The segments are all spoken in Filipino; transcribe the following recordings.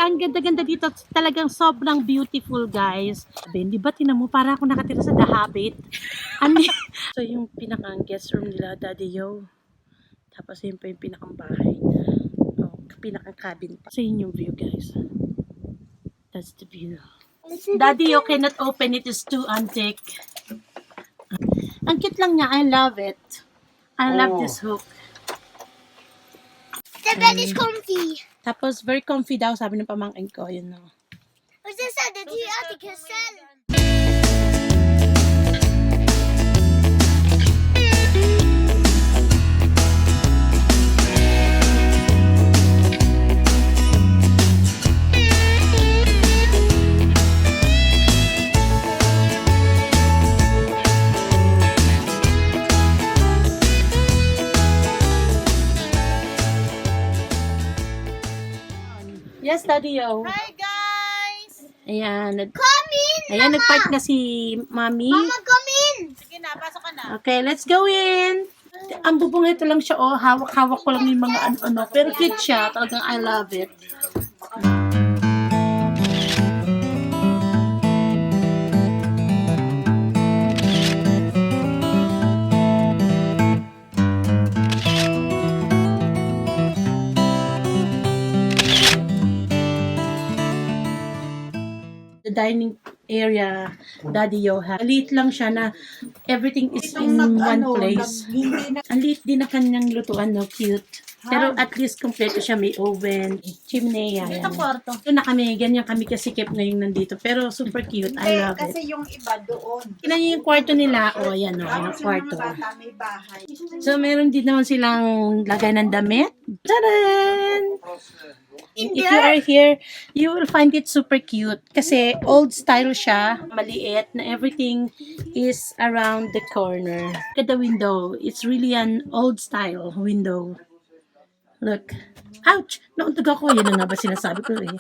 Ang ganda-ganda dito. Talagang sobrang beautiful, guys. Di ba, tinan mo, para ako nakatira sa The Habit. So, yung pinakang guest room nila, Daddy Yo. Tapos, yun pa yung pinakang bahay. Oh, pinakang cabin pa. So, yun yung view, guys. That's the view. Daddy Yo cannot open it. It's too antique. Ang cute lang niya. I love it. I love this hook. The bed is comfy. Tapos, very comfy daw, sabi ng pamangkin ko. Yun, no. What's this said? The attic is cell. Yes, Daddy Yo. Hi guys! Ayan. Come in. Ayan, nag-park na si Mami. Mama, come in. Sige na, pasok ka na. Okay, let's go in. Ang bubong ito lang siya, oh. Hawak-hawak ko lang yung mga ano. Pero cute siya. Talagang I love it. The dining area, Daddy Yo ha. Maliit lang siya na everything is in one place. Ang liit din na kanyang lutuan, no? Cute. Pero at least kompleto siya. May oven, chimney, yan. Dito kwarto. Ito na kami, ganyan kami kasikip ngayong nandito. Pero super cute. I love it. Kasi yung iba doon. Tingnan niyo yung kwarto nila. O, yan o. Yung kwarto. Bata may bahay. So, meron din naman silang lagay ng damit. Tadaan! If you are here, you will find it super cute. Kasi old style siya. Maliit na everything is around the corner. Look at the window. It's really an old style window. Look. Ouch! Nauntog ako. Yan na nga ba sinasabi ko eh.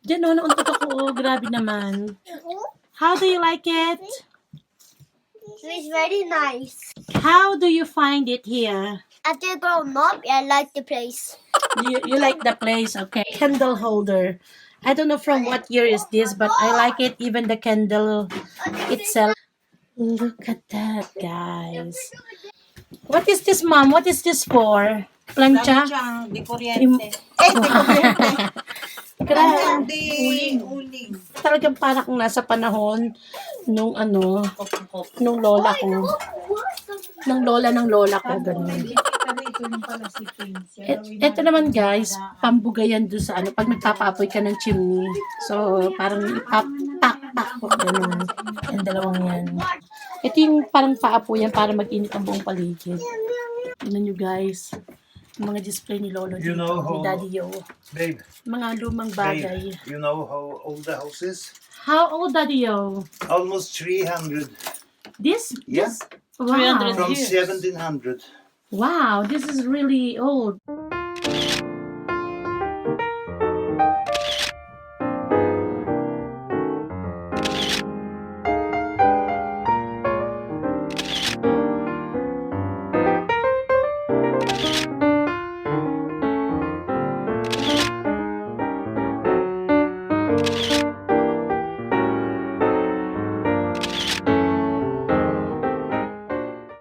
Diyan o, nauntog ako. Oh, grabe naman. How do you like it? It's very nice. How do you find it here? After grown up, I like the place. You like the place, okay. Candle holder. I don't know from what year is this, but I like it. Even the candle itself. Look at that, guys. What is this, Mom? What is this for? Plancha? Siyang di kuryente. Di kuryente. Grabe. Uling. Talagang parang kung nasa panahon nung nung lola ko. Nung lola ko, ganun. Ito naman guys, pambugayan doon sa pag nagpapaapoy ka ng chimney. So, parang ipap-pak-pak po, ganun. Yung dalawang yan. Ito yung parang paapoyan para mag-init ang buong paligid. Tignan nyo guys, yung mga display ni Lolo dito, ni Daddy Yo. Babe, Mga lumang bagay. you know how old the house is? How old, Daddy Yo? Almost 300. This? Yeah. Wow. 300 From years. 1700. Wow, this is really old.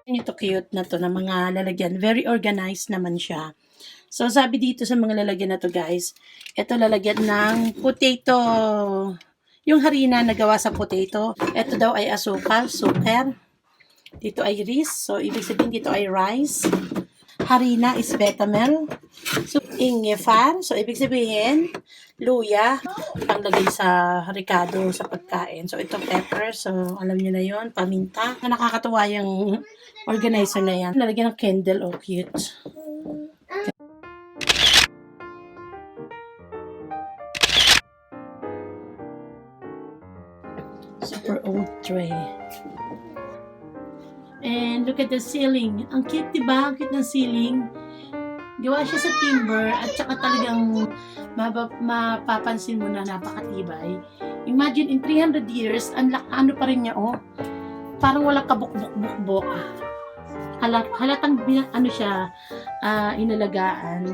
Ito cute na to na mga lalagyan. Very organized naman siya. So, sabi dito sa mga lalagyan na to guys, ito lalagyan ng potato. Yung harina na gawa sa potato. Ito daw ay asukal, suker. Dito ay rice. So, ibig sabihin dito ay rice. Harina is betamel. So, ingefar. So, ibig sabihin, luya. Panglagay sa ricado, sa pagkain. So, ito pepper. So, alam nyo na yon, paminta. Nakakatuwa yung organizer na yan. Lalagyan ng candle. Oh, cute. Super old tray. And look at the ceiling. Ang cute, diba? Ang cute ng ceiling. Gawa siya sa timber at saka talagang mapapansin mo na napakatibay. Imagine in 300 years, ano pa rin niya, oh. Parang walang kabuk-buk-buk-buk. Halatang siya, inalagaan.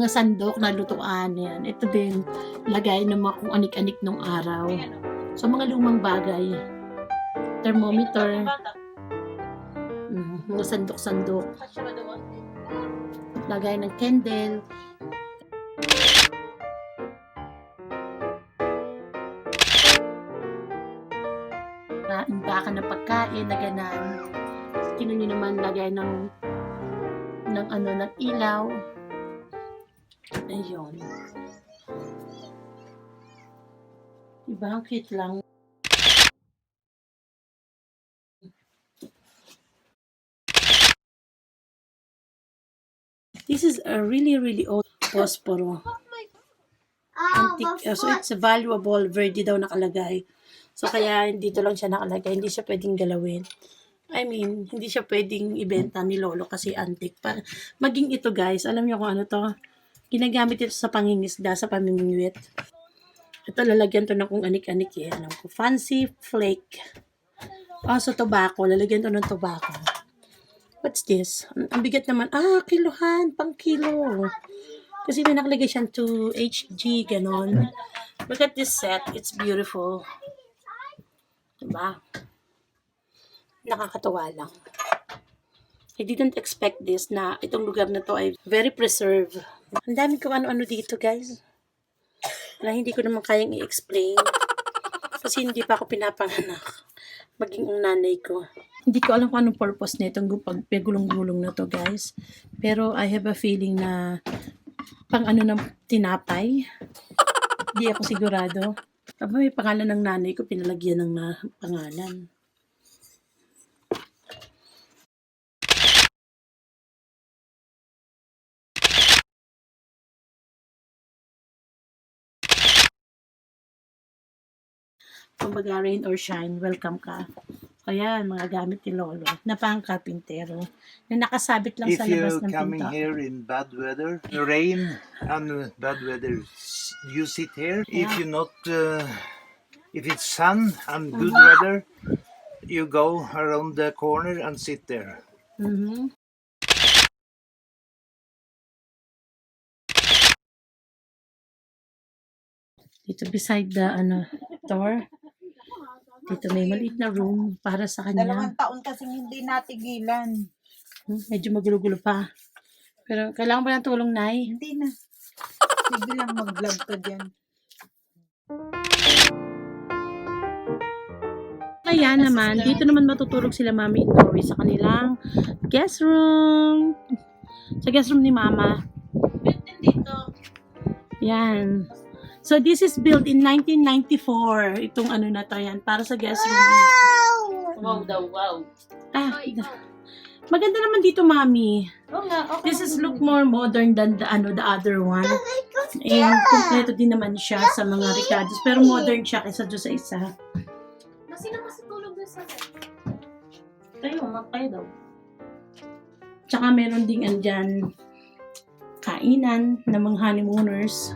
mga sandok na lutuan. Yan. Ito din, lagay ng mga kung anik-anik nung araw. So, mga lumang bagay. Thermometer. Mga sandok-sandok. Lagay ng candle. Baka ng pagkain na ganan. Tinan nyo naman lagay ng ilaw. Ayun. Diba? Ang cute lang. This is a really, really old posporo. Antique. So, it's a valuable. Verde daw nakalagay. So, kaya dito lang siya nakalagay. Hindi siya pwedeng galawin. I mean, hindi siya pwedeng ibenta ni Lolo kasi antique. Maging ito, guys. Alam niyo kung ano to? Ginagamit ito sa pangingisda, sa pamimingwit. Ito, lalagyan to ng kung anik-anik eh. Alam ko. Fancy flake. So tobacco. Lalagyan to ng tobacco. What's this? Ang bigat naman. Kilohan. Pang kilo. Kasi may nakalagay siyang 2 HG, ganon. Look at this set. It's beautiful. Diba? Nakakatawa lang. I didn't expect this na itong lugar na to ay very preserved. Ang dami ko ano-ano dito, guys. Na hindi ko naman kayang i-explain. Kasi hindi pa ako pinapanganak. Maging ang nanay ko. Hindi ko alam kung anong purpose na itong pagulong-gulong na to, guys. Pero I have a feeling na pang ano ng tinapay. Hindi ako sigurado. May pangalan ng nanay ko, pinalagyan ng pangalan. Kumbaga, rain or shine, welcome ka. Ayan, mga gamit ni Lolo na pang karpintero na nakasabit lang sa labas ng pinto. If you're coming here in bad weather, rain and bad weather, you sit here. Yeah. If it's sun and good weather, you go around the corner and sit there. Dito beside the door. Dito may maliit na room para sa kanya. 2 taon kasing hindi natigilan. Medyo magulo-gulo pa. Pero kailangan ba ng tulong, Nay? Hindi na. Sige lang mag-vlog ka dyan. Kaya naman, dito naman matutulog sila Mami in Norway sa kanilang guest room. Sa guest room ni Mama. Dito. Yan. So, this is built in 1994. Itong ano na to yan. Para sa guest room. Wow! Wow. Maganda naman dito, Mami. This is look more modern than the other one. And kompleto din naman siya sa mga ricados. Pero modern siya kaysa doon sa isa. Sino mas tulog doon sa Tayo daw. Tsaka meron ding andyan kainan ng mga honeymooners.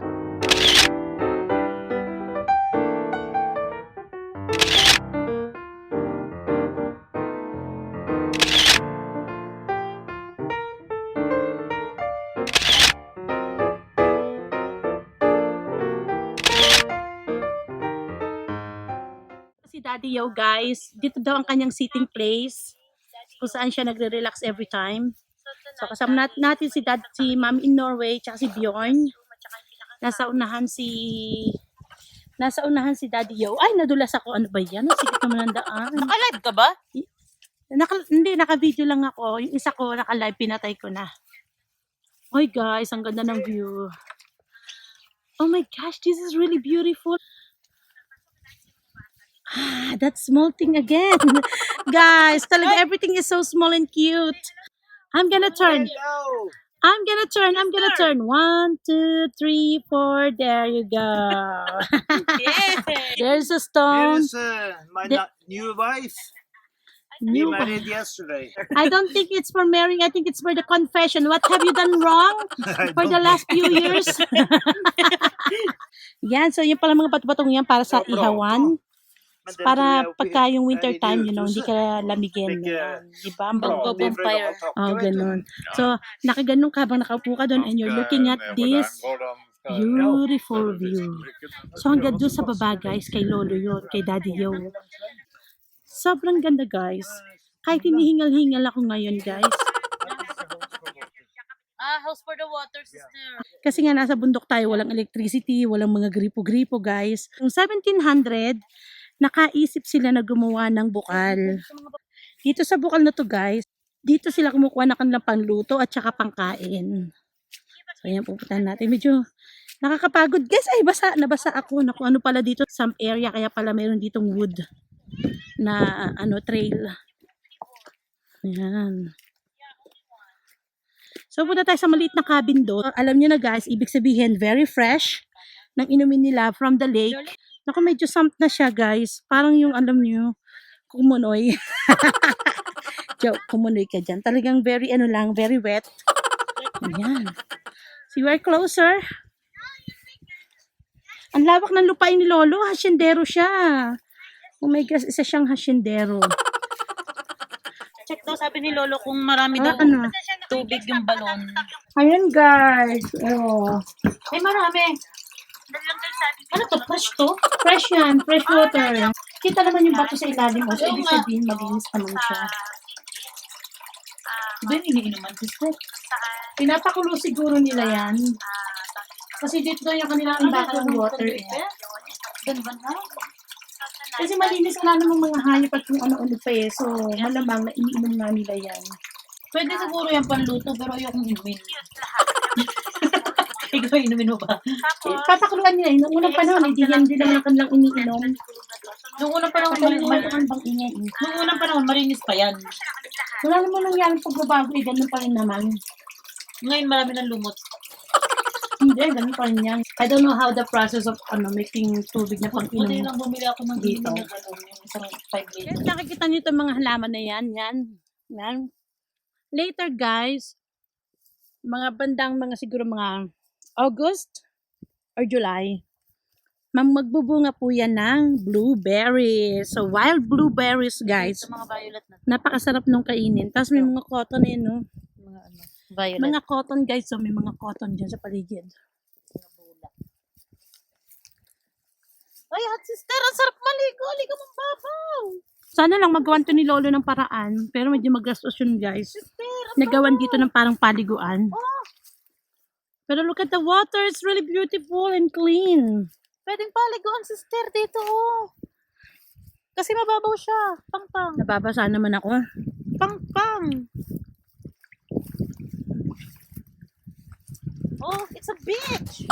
Si Daddy Yo, guys, dito daw ang kanyang sitting place kung saan siya nagre-relax every time. So kasama natin si Mom in Norway tsaka si Bjorn. Nasa unahan si Daddy Yo. Ay, nadulas ako. Ano ba yan? Sikit naman ang daan. Naka-live ka ba? Hindi, naka-video lang ako. Yung isa ko, naka-live, pinatay ko na. Oy guys, ang ganda ng view. Oh my gosh, this is really beautiful. That small thing again. Guys, talaga everything is so small and cute. I'm gonna turn. 1, 2, 3, 4. There you go. There's a stone. Here's my new wife. New- We married yesterday. I don't think it's for marrying. I think it's for the confession. What have you done wrong for the last few years? Yan, so yung pala mga bato-batong yan para sa ihawan. Para pagka yung winter time, you know, hindi ka lamigin. Ayan. Diba? Ang Magbo-bonfire. Oh, ganun. So, nakaganong ka habang nakaupo ka doon and you're looking at this beautiful view. So, hanggang doon sa baba, guys, kay Lolo yun, kay Daddy Yo. Sobrang ganda, guys. Kahit hinihingal-hingal ako ngayon, guys. House for the water, sister. Kasi nga nasa bundok tayo, walang electricity, walang mga gripo-gripo, guys. Noong 1700, nakaisip sila na gumawa ng bukal. Dito sa bukal na to, guys, dito sila kumukuha ng kanilang pangluto at saka pangkain. So, ayan, pupuntahan natin. Medyo nakakapagod, guys. Ay, nabasa ako. Naku, ano pala dito? Some area, kaya pala mayroon ditong wood na, trail. Ayan. So, punta tayo sa maliit na cabin doon. Alam niyo na, guys, ibig sabihin, very fresh ng inumin nila from the lake. Naku, medyo sump na siya, guys. Parang yung, alam niyo, kumunoy. Joke, kumunoy ka dyan. Talagang very, very wet. Ayan. See, we're closer. Ang lawak ng lupain ni Lolo. Hasyendero siya. Oh my gosh, isa siyang hasyendero. Check daw, sabi ni Lolo, kung marami daw tubig yung balon. Ayan, guys. Oh. Ay, marami. Ano to? Fresh to? Fresh yan. Fresh water. Kita naman yung bato sa ilalim. O, so, ibig sabihin, malinis naman siya. Diba yung iniinuman, sister? Pinapakulo siguro nila yan. Kasi dito daw yung kanilang bakal ng water. Ganun na? Kasi malinis nga namang mga hayop at kung ano-ano pa eh. So, malamang na iniinom nga nila yan. Pwede siguro yung panluto, pero ayokong inumin. Ikaw inumin mo ba? Papakuluan nila. Noong unang panahon, hindi yan din naman ang kanilang iniinom. Noong unang panahon, Nung unang panahon, marinis pa yan. wala naman nangyari pagbabago eh. Ganun pa rin naman. Ngayon, marami ng lumot. Hindi, ganun pa rin yan. I don't know how the process of making tubig na Buti pang-inom. lang bumili ako ng Dito. inumin na gano'n, yung isang 5 liters. Nakikita niyo itong mga halaman na yan. Yan. Later, guys, mga bandang siguro mga August or July, magbubunga po yan ng blueberries. So, wild blueberries, guys. Sa mga violet na. Napakasarap nung kainin. Tapos may mga cotton eh, no? Mga ano, violet. Mga cotton, guys. So, may mga cotton dyan sa paligid. Ay, hot sister, ang sarap maligo. Ligo mong babaw. Sana lang magawan to ni Lolo ng paraan. Pero medyo magastos yun, guys. Nagawan dito ng parang paliguan. Pero look at the water. It's really beautiful and clean. Pwedeng paliguan, sister, dito, oh. Kasi mababaw siya. Pang-pang. Nababasa naman ako. Pang-pang. Oh, it's a beach.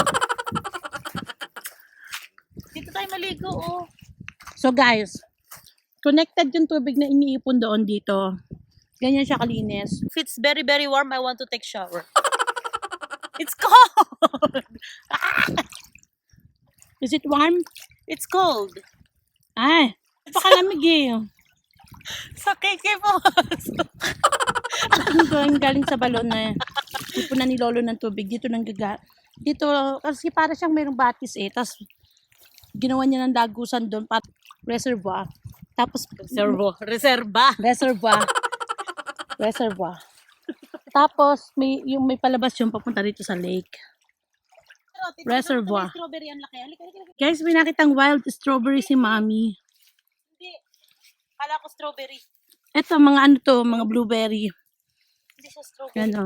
Dito tayo maligo, oh. So, guys, connected yung tubig na iniipon doon dito. Ganyan siya kalinis. If it's very, very warm, I want to take shower. It's cold. Is it warm? It's cold. Ay, napakalamig eh. Sa kikipos. Ang galing sa balon na ipunan ni Lolo ng tubig. Dito dito, kasi para siyang mayroong batis eh. Tapos, ginawa niya ng dagusan doon para reservoir. Tapos, Reserva. reservoir. Tapos, may palabas yung papunta dito sa lake. Reservoir. Strawberry, ang laki. Halika. Guys, may nakitang wild strawberry si Mommy. Hindi. Kala ko strawberry. Ito, mga blueberry. Hindi siya strawberry. Ano,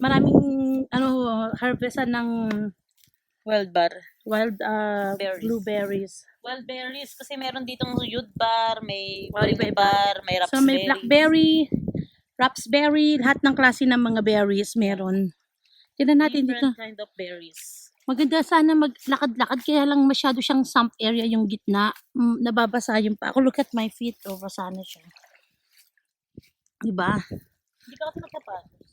maraming harvestan ng wild Berries. blueberries. Wild berries. Kasi meron ditong yud bar, may Iba-iba. bar, may So, may raspberry. blackberry, raspberry, lahat ng klase ng mga berries meron. Tignan natin dito. Different kind of berries. Maganda sana maglakad-lakad, kaya lang masyado siyang sump area yung gitna. Nababasa yung pa. Ako, look at my feet. Basa na siya. Diba? Hindi ka kasi magkapatos.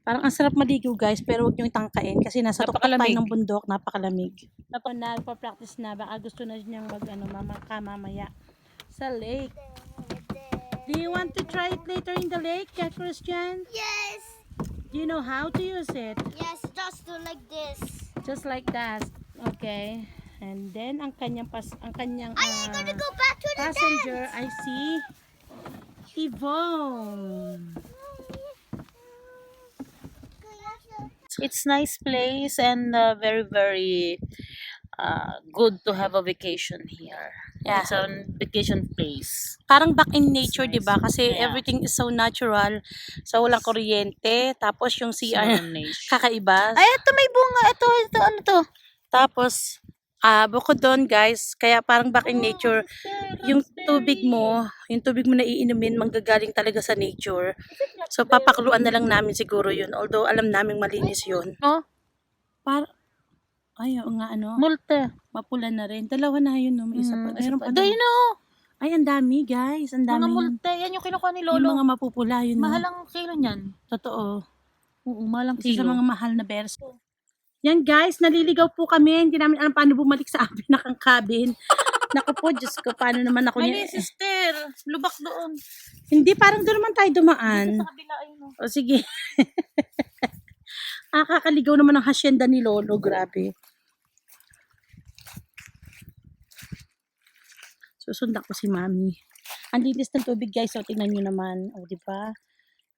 Parang ang sarap maligo, guys, pero huwag niyong tangkain kasi nasa tuktok tayo Napakalamig. ng bundok, napakalamig. Nagpa-practice na, baka gusto na niyang mamaya sa lake. Do you want to try it later in the lake, Christian? Yes, Do you know how to use it? yes, just do like this. Just like that. Okay. And then ang kanyang passenger I see Yvonne. It's nice place and very very good to have a vacation here. Yeah. It's a vacation place. Parang back in nature, It's nice. 'di ba? Kasi Yeah. everything is so natural. So walang kuryente, tapos yung CR Small nature. kakaiba. Ay, ito may bunga. Ito, ano to? Tapos bukod doon, guys, kaya parang back in nature, yung tubig mo na iinumin, manggagaling talaga sa nature. So papakuluan na lang namin siguro 'yun. Although alam naming malinis 'yun. No? Ay, oo nga, ano, Multa. mapula na rin. Dalawa na yun, no? May isa pa. Meron pa Do doon. you know? Ay, ang dami, guys. Ang dami Mga yun. multa. Yan yung kinukuha ni Yung Lolo. mga mapupula, yun, no? Mahal ang kilo niyan. Totoo. Oo, mahal ang Isa sa kilo. mga mahal na bears. Yan, guys. Naliligaw po kami. Hindi namin alam paano bumalik sa pinakang cabin. Naku po, Diyos ko. Paano naman ako Mali, niya? sister. Lubak doon. Hindi, parang doon naman tayo dumaan. Sa kabila ay no. O, sige. Kakaligaw naman ang hacienda ni Lolo. Grabe. Susundan ko si Mami. Ang linis ng tubig, guys. O, tingnan nyo naman. O, diba?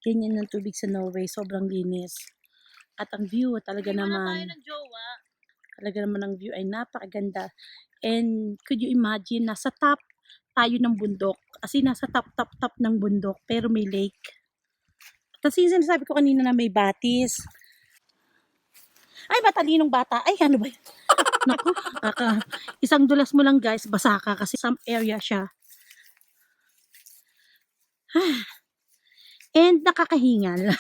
Ganyan ng tubig sa Norway. Sobrang linis. At ang view, talaga naman. Ng jowa. Talaga naman ang view ay napakaganda. And could you imagine, nasa top tayo ng bundok. As in, nasa top ng bundok. Pero may lake. Tapos yung sinasabi ko kanina na may batis. Ay, matalinong bata. Ay, ano ba yun? Naku, isang dulas mo lang, guys, basa ka kasi some area siya. And nakakahingal.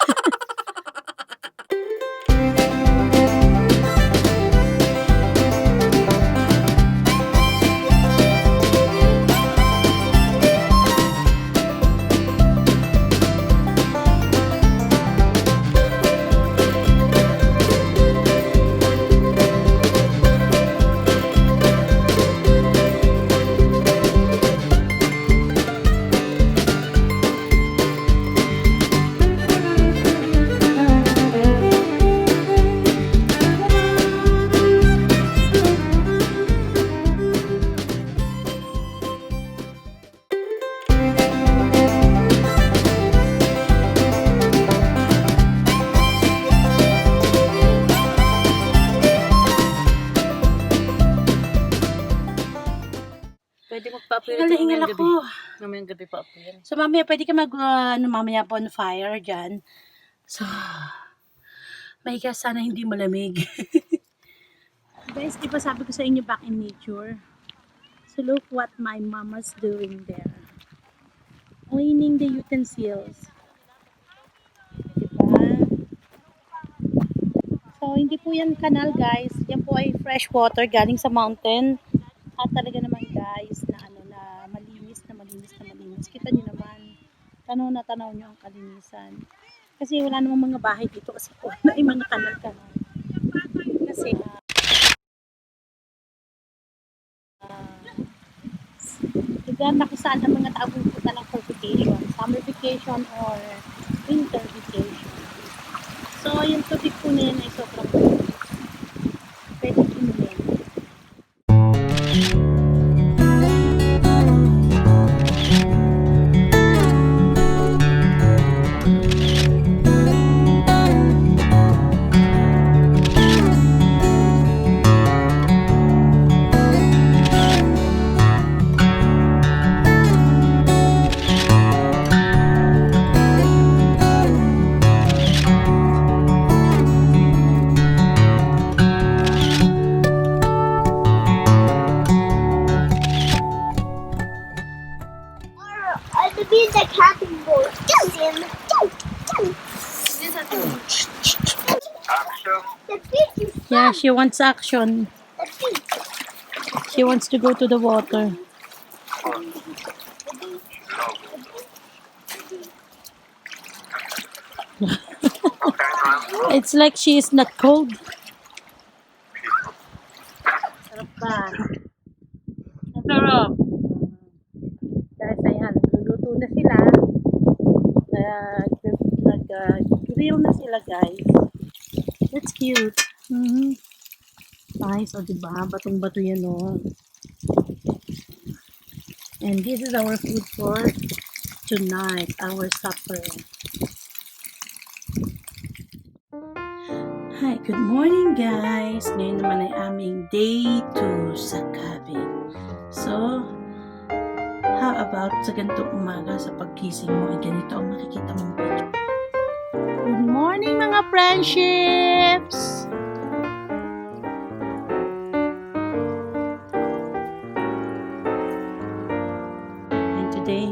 Pwede magpa-appear Hingal ako. Mamayang gabi pa-appear. So, mamaya, pwede ka mamaya bonfire dyan. So, may sana hindi malamig. Guys, di ba sabi ko sa inyo back in nature? So, look what my mama's doing there. Cleaning the utensils. Diba? So, hindi po yan kanal, guys. Yan po ay fresh water galing sa mountain. At talaga naman, guys, na malinis. Kita niyo naman. Tanaw niyo ang kalinisan. Kasi wala namang mga bahay dito kasi po na ay mga kanal. Kasi lugar na kung saan ang mga tao pupunta ng for vacation. Summer vacation or winter vacation. So, yung tubig po na yan ay sobrang pwede inumin. To be the cabin boy. The beach is Yeah, she wants action. the beach. She wants to go to the water. It's like she is not cold. Sarap ba? Sarap. Guys, ayan, nagluluto na sila. Nag-grill na sila, guys. That's cute. Nice, o diba? Batong-bato yan, o. And this is our food for tonight, our supper. Hi, good morning guys! Ngayon naman ay aming day 2 sa cabin. So, how about sa ganitong umaga sa pagkising mo ay ganito ang makikita mong picture. Good morning mga friendships! And today,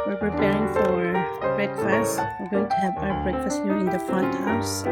we're preparing for breakfast. We're going to have our breakfast here in the front house.